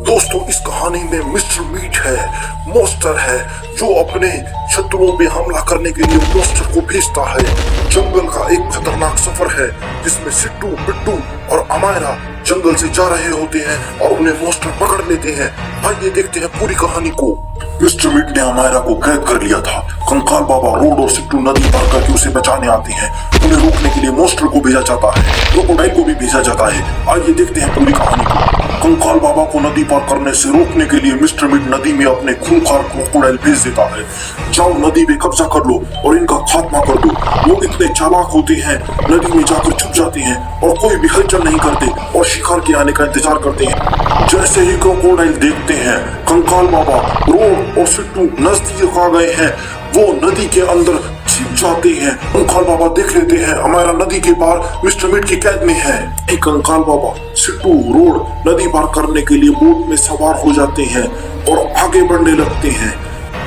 दोस्तों इस कहानी में मिस्टर मीट है, मॉन्स्टर है जो अपने शत्रुओं पे हमला करने के लिए मॉन्स्टर को भेजता है। जंगल का एक खतरनाक सफर है जिसमें सिट्टू, बिट्टू और अमायरा जंगल से जा रहे होते हैं और उन्हें मॉन्स्टर पकड़ लेते हैं। आइए देखते हैं पूरी कहानी को। मिस्टर मीट ने अमायरा को कैद कर लिया था। कंकाल बाबा, रोड और सिट्टू नदी पार करके उसे बचाने आते हैं। उन्हें रोकने के लिए मॉन्स्टर को भेजा जाता है, क्रोकोडाइल को भी भेजा जाता है। आइए देखते हैं पूरी कहानी को। कंकाल बाबा को नदी पार करने से रोकने के लिए मिस्टर मीट नदी में अपने खूंखार क्रोकोडाइल भेज देता है। जाओ नदी पे कब्जा कर लो और इनका खात्मा कर दो। वो इतने चालाक होते हैं, नदी में जाकर छुप जाते हैं और कोई भी हलचल नहीं करते और शिकार के आने का इंतजार करते हैं। जैसे ही क्रोकोडाइल देखते हैं कंकाल बाबा, रोड और सिट्टू नजदीक आ गए हैं, वो नदी के अंदर छिप जाते हैं। कंकाल बाबा देख लेते हैं अमायरा नदी के पार मिस्टर मीट की कैद में है। एक कंकाल बाबा, सिट्टू, रोड नदी पार करने के लिए बोट में सवार हो जाते हैं और आगे बढ़ने लगते हैं।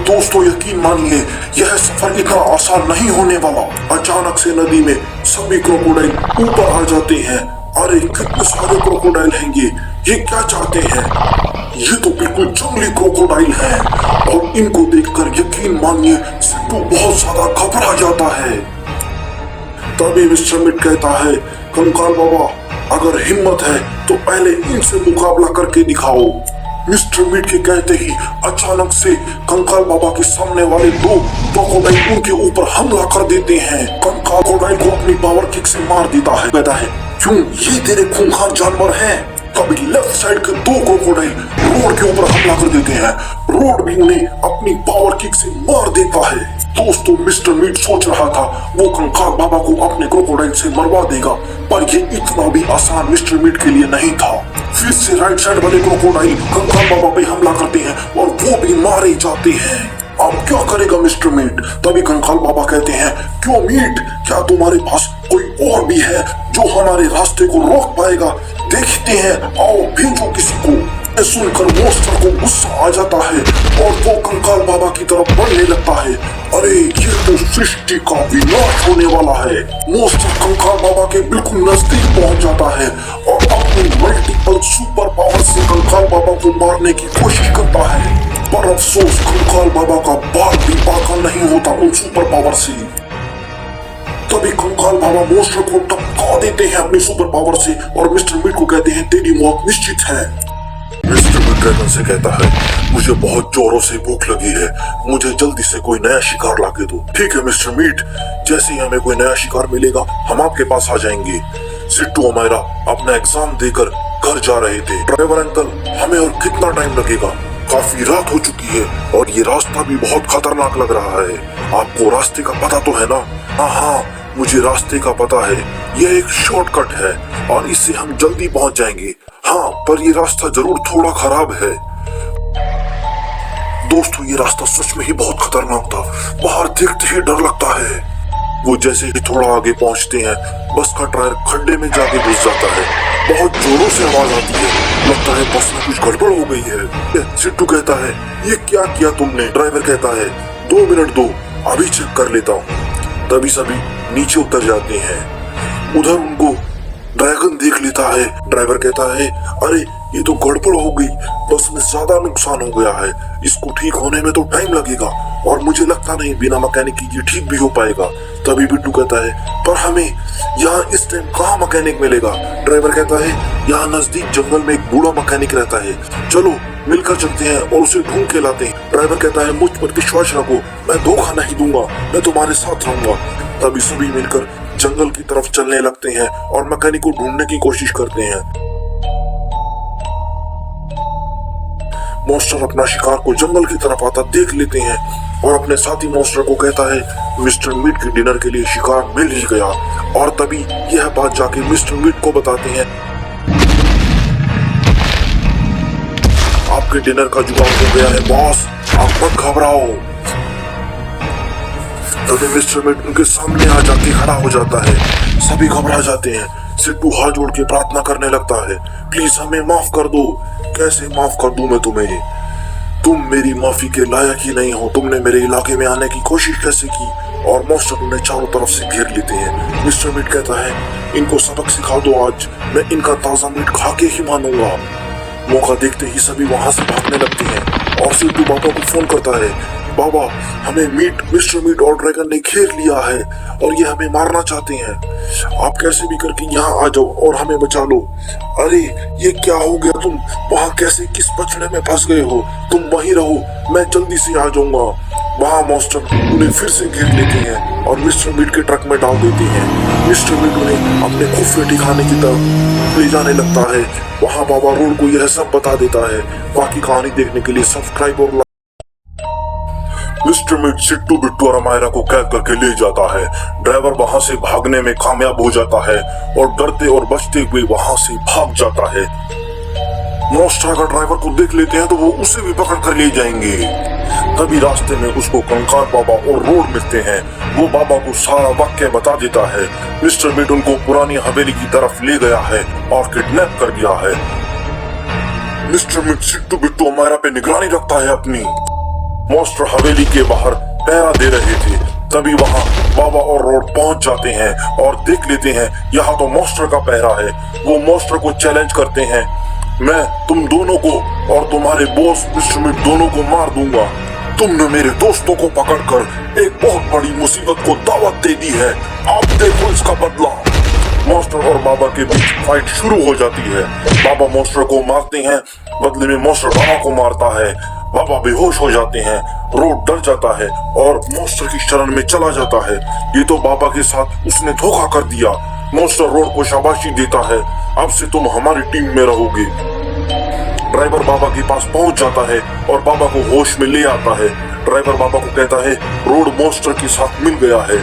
दोस्तों यकीन मानिए यह सफर इतना आसान नहीं होने वाला। अचानक से नदी में सभी क्रोकोडाइल ऊपर आ जाते हैं। अरे कितने सारे क्रोकोडाइल हैं ये क्या चाहते हैं? ये तो बिल्कुल जंगली क्रोकोडाइल हैं और इनको देखकर यकीन मानिए सिट्टू बहुत ज्यादा घबरा जाता है। तभी मिस्टर मीट कहता है, कंकाल बाबा अगर हिम्मत है तो पहले इनसे मुकाबला करके दिखाओ। मिस्टर मीट के कहते ही अचानक से कंकाल बाबा के सामने वाले दो क्रोकोडाइल उनके ऊपर हमला कर देते हैं। कंकाल क्रोकोडाइल को अपनी पावर किक से मार देता है। कहता है, क्यों ये तेरे खूंखार जानवर हैं? तभी लेफ्ट साइड के दो क्रोकोडाइल रोड के ऊपर हमला कर देते हैं। रोड भी उन्हें अपनी पावर किक से मार देता है। दोस्तों मिस्टर मीट सोच रहा था वो कंकाल बाबा को अपने क्रोकोडाइल से मरवा देगा, पर ये इतना भी आसान मिस्टर मीट के लिए नहीं था। फिर से राइट साइड वाले क्रोकोडाइल कंकाल बाबा पे हमला करते हैं और वो भी मारे जाते हैं। अब क्या करेगा मिस्टर मीट? तभी कंकाल बाबा कहते हैं, क्यों मीट, क्या तुम्हारे पास कोई और भी है जो हमारे रास्ते को रोक पाएगा? देखते हैं, आओ भेजो किसी को। सुनकर मॉन्स्टर को गुस्सा आ जाता है और वो कंकाल बाबा की तरफ बढ़ने लगता है। अरे ये तो सृष्टि का विनाश होने वाला है। मॉन्स्टर कंकाल बाबा के बिल्कुल नजदीक पहुंच जाता है और अपनी मल्टीपल सुपर पावर से कंकाल बाबा को मारने की कोशिश करता है, पर अफसोस कंकाल बाबा का बाल भी बाका नहीं होता उन सुपर पावर से। तभी कंकाल बाबा मॉन्स्टर को टपका देते हैं अपनी सुपर पावर से और मिस्टर मीट को कहते हैं, तेरी मौत निश्चित है। मिस्टर मीट ड्रैगन से कहता है, मुझे बहुत जोरों से भूख लगी है, मुझे जल्दी से कोई नया शिकार लाके दो। ठीक है मिस्टर मीट, जैसे ही हमें कोई नया शिकार मिलेगा हम आपके पास आ जाएंगे। सिट्टू अमायरा अपना एग्जाम देकर घर जा रहे थे। ड्राइवर अंकल, हमें और कितना टाइम लगेगा? काफी रात हो चुकी है और ये रास्ता भी बहुत खतरनाक लग रहा है। आपको रास्ते का पता तो है ना? हाँ, मुझे रास्ते का पता है। यह एक शॉर्टकट है और इससे हम जल्दी पहुंच जाएंगे। हाँ, पर ये रास्ता जरूर थोड़ा खराब है। दोस्तों ये रास्ता सच में ही बहुत खतरनाक था, बाहर देखते ही डर लगता है। वो जैसे ही थोड़ा आगे पहुंचते हैं बस का टायर खड्डे में जाके घुस जाता है। बहुत जोरों से आवाज आती है, लगता है बस में कुछ गड़बड़ हो गई है। सिट्टू कहता है, ये क्या किया तुमने? ड्राइवर कहता है, 2 मिनट दो, अभी चेक कर लेता हूँ। तभी सभी नीचे उतर जाते हैं। उधर उनको ड्रैगन देख लेता है। ड्राइवर कहता है, अरे ये तो गड़बड़ हो गई, बस में ज्यादा नुकसान हो गया है, इसको ठीक होने में तो टाइम लगेगा और मुझे लगता नहीं बिना मैकेनिक के ये ठीक भी हो पाएगा। तभी बिट्टू कहता है, पर हमें यहाँ इस टाइम कहाँ मैकेनिक मिलेगा? ड्राइवर कहता है, यहाँ नजदीक जंगल में एक बूढ़ा मैकेनिक रहता है, चलो मिलकर चलते हैं और उसे ढूंढ के लाते हैं। ड्राइवर कहता है, मुझ पर विश्वास रखो, मैं धोखा नहीं दूंगा, मैं तुम्हारे साथ रहूंगा। तभी सभी मिलकर जंगल की तरफ चलने लगते हैं और मैकेनिक को ढूंढने की कोशिश करते हैं। मॉन्स्टर अपना शिकार को जंगल की तरफ आता देख लेते हैं और अपने साथी मॉन्स्टर को कहता है, मिस्टर मीट के डिनर के लिए शिकार मिल ही गया। और तभी यह बात जाके मिस्टर मीट को बताते हैं, आपके डिनर का जुगाड़ हो गया है बॉस, आप मत घबराओ। तभी मिस्टर मीट उनके सामने आ जाके खड़ा हो जाता है। सभी घबरा जाते हैं। सिट्टू हाथ जोड़ के प्रार्थना करने लगता है, प्लीज हमें माफ कर दो। कैसे माफ कर दूं मैं तुम्हें? तुम मेरी माफी के लायक ही नहीं हो, तुमने मेरे इलाके में आने की कोशिश कैसे की? और मॉन्स्टर उन्हें चारों तरफ से घेर लेते हैं। मिस्टर मीट कहता है, इनको सबक सिखा दो, आज मैं इनका ताजा मीट खा के ही मानूंगा। मौका देखते ही सभी वहां से भागने लगते हैं और सिद्धू बाबा को फोन करता है। बाबा, हमें मिस्टर मीट और ड्रैगन ने घेर लिया है और ये हमें मारना चाहते हैं। आप कैसे भी करके यहाँ आ जाओ और हमें बचा लो। अरे ये क्या हो गया, तुम वहाँ कैसे किस पचड़े में फंस गए हो? तुम वहीं रहो, मैं जल्दी से आ जाऊंगा। वहाँ मॉन्स्टर उन्हें फिर से घेर लेते हैं और मिस्टर मीट के ट्रक में डाल देते हैं। मिस्टर मीट उन्हें अपने खुफिया ठिकाने की तरफ ले जाने लगता है। वहाँ बाबा रोड को यह सब बता देता है। बाकी कहानी देखने के लिए सब्सक्राइब और मिस्टर मीट सिट्टू, बिट्टू और अमायरा को कैद करके ले जाता है। ड्राइवर वहां से भागने में कामयाब हो जाता है और डरते और बचते हुए वहां से भाग जाता है। मॉन्स्टर अगर ड्राइवर को देख लेते हैं तो वो उसे भी पकड़ कर ले जाएंगे। तभी रास्ते में उसको कंकाल बाबा और रोड मिलते हैं। वो बाबा को सारा वाक्य बता देता है। मिस्टर मीट उनको पुरानी हवेली की तरफ ले गया है और किडनैप कर दिया है। मिस्टर मीट सिट्टू, बिट्टू, अमायरा पे निगरानी रखता है अपनी। मॉन्स्टर हवेली के बाहर पहरा दे रहे थे। तभी वहां बाबा और रोड पहुंच जाते हैं और देख लेते हैं यहाँ तो मॉन्स्टर का पहरा है। वो मॉन्स्टर को चैलेंज करते हैं, मैं तुम दोनों को और तुम्हारे बॉस मिस्टर मीट दोनों को मार दूंगा। तुमने मेरे दोस्तों को पकड़कर एक बहुत बड़ी मुसीबत को दावत दे दी है। आप देखो इसका बदला। मॉन्स्टर और बाबा के बीच फाइट शुरू हो जाती है। बाबा मॉन्स्टर को मारते हैं, बदले में मॉन्स्टर बाबा को मारता है। बाबा बेहोश हो जाते हैं। रोड डर जाता है और मॉन्स्टर की शरण में चला जाता है। ये तो बाबा के साथ उसने धोखा कर दिया। मॉन्स्टर रोड को शाबाशी देता है, अब से तुम हमारी टीम में रहोगे। ड्राइवर बाबा के पास पहुंच जाता है और बाबा को होश में ले आता है। ड्राइवर बाबा को कहता है, रोड मॉन्स्टर के साथ मिल गया है।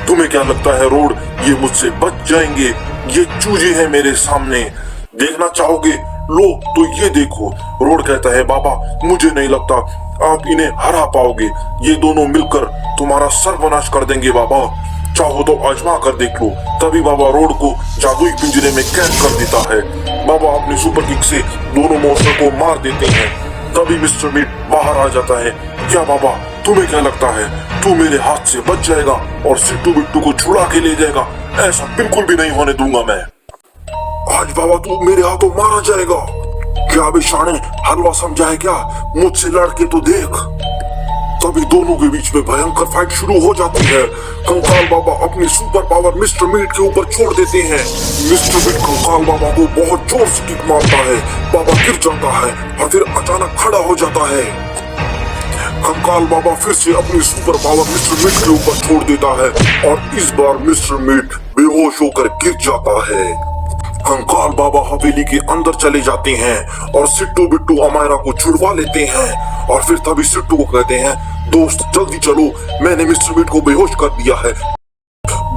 तुम्हें क्या लगता है रोड, ये मुझसे बच जाएंगे? ये चूजे हैं मेरे सामने, देखना चाहोगे? लो तो ये देखो। रोड कहता है, बाबा मुझे नहीं लगता आप इन्हें हरा पाओगे। ये दोनों मिलकर तुम्हारा सर्वनाश कर देंगे बाबा। चाहो तो आजमा कर देख लो। तभी बाबा रोड को जादुई पिंजरे में कैद कर देता है। बाबा अपनी सुपर किक से दोनों मॉन्स्टर को मार देते हैं। तभी मिस्टर मीट बाहर आ जाता है। क्या बाबा, तुम्हें क्या लगता है तू मेरे हाथ से बच जाएगा और सिट्टू बिट्टू को छुड़ा के ले जाएगा? ऐसा बिल्कुल भी नहीं होने दूंगा मैं। आज बाबा तू मेरे हाथों मारा जाएगा। क्या बेशाने हलवा समझा है क्या? मुझसे लड़के तो देख। तभी दोनों के बीच में भयंकर फाइट शुरू हो जाती है। कंकाल बाबा अपनी सुपर पावर मिस्टर मीट के ऊपर छोड़ देते हैं। मिस्टर मीट कंकाल बाबा को बहुत जोर से किक मारता है। बाबा गिर जाता है और फिर अचानक खड़ा हो जाता है। कंकाल बाबा फिर से अपनी सुपर पावर मिस्टर मीट के ऊपर छोड़ देता है और इस बार मिस्टर मीट बेहोश होकर गिर जाता है। कंकाल बाबा हवेली के अंदर चले जाते हैं और सिट्टू बिट्टू अमायरा को छुड़वा लेते हैं। और फिर तभी सिट्टू को कहते हैं, दोस्त जल्दी चलो, मैंने मिस्टर मीट को बेहोश कर दिया है।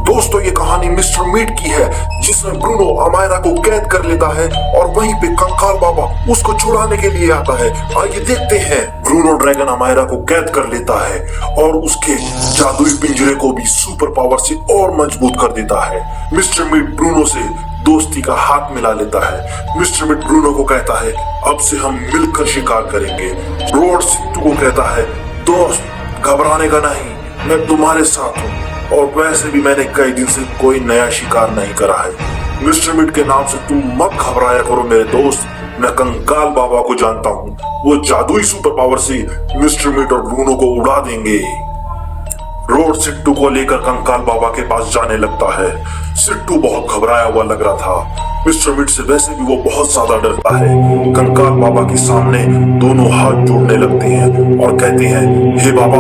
दोस्तों ये कहानी मिस्टर मीट की है, जिसमें ब्रूनो अमायरा को कैद कर लेता है और वहीं पे कंकाल बाबा उसको छुड़ाने के लिए आता है। आइए देखते हैं। ब्रूनो ड्रैगन अमायरा को कैद कर लेता है और उसके जादुई पिंजरे को भी सुपर पावर से और मजबूत कर देता है। मिस्टर मीट ब्रूनो से दोस्ती का हाथ मिला लेता है। मिस्टर मीट ब्रूनो को कहता है, अब से हम मिलकर शिकार करेंगे। रोड सिट्टू को कहता है, दोस्त घबराने का नहीं, मैं तुम्हारे साथ हूँ और वैसे भी मैंने कई दिन से कोई नया शिकार नहीं करा है। मिस्टर मीट के नाम से तुम मत घबराया करो मेरे दोस्त। मैं कंकाल बाबा को जानता हूँ, वो जादुई सुपर पावर से मिस्टर मीट और ब्रूनो को उड़ा देंगे। रोड सिट्टू को लेकर कंकाल बाबा के पास जाने लगता है। सिट्टू बहुत घबराया हुआ लग रहा था। मिस्टर मीट से वैसे भी वो बहुत ज्यादा डरता है। कंकाल बाबा के सामने दोनों हाथ जोड़ने लगते हैं और कहते हैं, हे बाबा,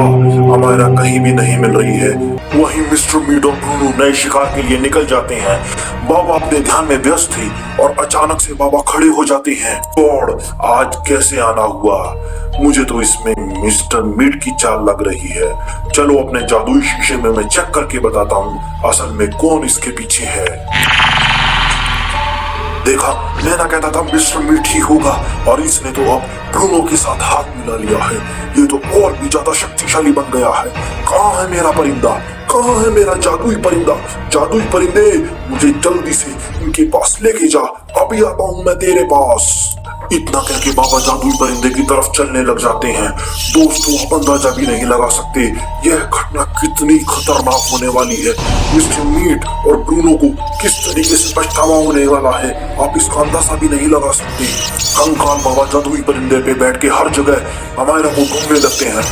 अमायरा कहीं भी नहीं मिल रही है। वहीं मिस्टर मीट और ब्रूनो नए शिकार के लिए निकल जाते हैं। बाबा अपने ध्यान में व्यस्त थे और अचानक से बाबा खड़े हो जाते हैं। और आज कैसे आना हुआ? मुझे तो इसमें मिस्टर मीट की चाल लग रही है। चलो अपने जादुई शीशे में मैं चेक करके बताता हूँ असल में कौन इसके पीछे है। देखा, मैं ना कहता था मिस्टर मीट ही होगा और इसने तो अब ब्रूनो के साथ हाथ मिला लिया है। ये तो और भी ज्यादा शक्तिशाली बन गया है। कहाँ है मेरा परिंदा? कहाँ है मेरा जादुई परिंदा? जादुई परिंदे, मुझे जल्दी से इनके पास लेके जा। अभी आता हूँ मैं तेरे पास। इतना कह के बाबा जादुई परिंदे की तरफ चलने लग जाते हैं। दोस्तों आप अंदाजा भी नहीं लगा सकते यह घटना कितनी खतरनाक होने वाली है। मिस्टर मीट और ब्रूनो को किस तरीके से पछतावा होने वाला है आप इसका अंदाजा भी नहीं लगा सकते। कंकाल बाबा जादुई परिंदे पे बैठ के हर जगह अमायरा को ढूंढने लगते हैं।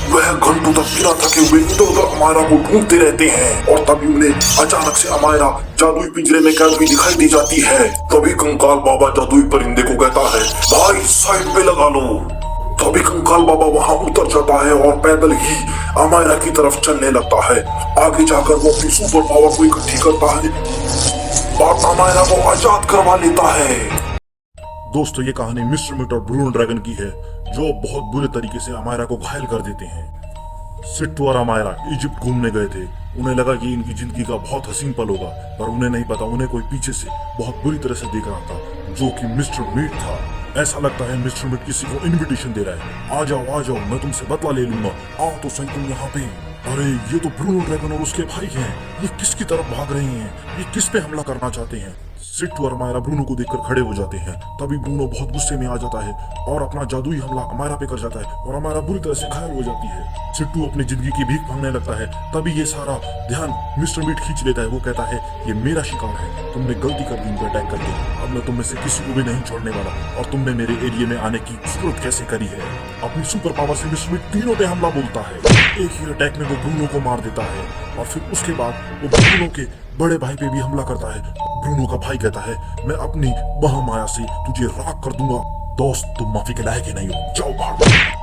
वह घंटों तक बिना थके हुए इधर उधर अमायरा को ढूंढते रहते हैं और तभी उन्हें अचानक से अमायरा जादुई पिंजरे में कैद हुई दिखाई दी जाती है। तभी कंकाल बाबा जादुई परिंदे को कहता है, भाई साइड पे लगा लो। तभी कंकाल बाबा वहां उतर जाता है और पैदल ही अमायरा की तरफ चलने लगता है। आगे जाकर वो अपनी सुपर पावर को इकट्ठी करता है और अमायरा को आजाद करवा लेता है। दोस्तों, ये कहानी मिस्टर मीट और ब्रूनो ड्रैगन की है, जो बहुत बुरे तरीके से अमायरा को घायल कर देते हैं। सिट्टू और अमायरा इजिप्ट घूमने गए थे। उन्हें लगा कि इनकी जिंदगी का बहुत हसीन पल होगा, पर उन्हें नहीं पता उन्हें कोई पीछे से बहुत बुरी तरह से देख रहा था, जो कि मिस्टर मीट था। ऐसा लगता है मिस्टर मीट किसी को इनविटेशन दे रहा है, आ जाओ मैं तुमसे बदला ले लूंगा, आओ तो सही तुम यहाँ पे। अरे ये तो ब्रूनो ड्रैगन और उसके भाई हैं, ये किसकी तरफ भाग रहे हैं, ये किस पे हमला करना चाहते हैं। सिट्टू और अमायरा ब्रूनो को देखकर खड़े हो जाते हैं। तभी ब्रूनो बहुत गुस्से में आ जाता है और अपना जादुई हमला अमायरा पे कर जाता है और अमायरा बुरी तरह से घायल हो जाती है। सिट्टू अपनी जिंदगी की भीख मांगने लगता है। तभी ये सारा ध्यान मिस्टर मीट खींच लेता है। वो कहता है, ये मेरा शिकार है, तुमने गलती कर दी इनको अटैक करके, अब मैं तुम में से किसी को भी नहीं छोड़ने वाला, और तुमने मेरे एरिया में आने की जरूरत कैसे करी है। अपनी सुपर पावर से मिस्टर मीट तीनों पे हमला बोलता है। एक ही अटैक में वो ब्रूनो को मार देता है और फिर उसके बाद वो ब्रूनो के बड़े भाई पे भी हमला करता है। ब्रूनो का भाई कहता है, मैं अपनी महामाया से तुझे राख कर दूंगा। दोस्त, तुम माफी के लायक ही नहीं हो, जाओ भागो।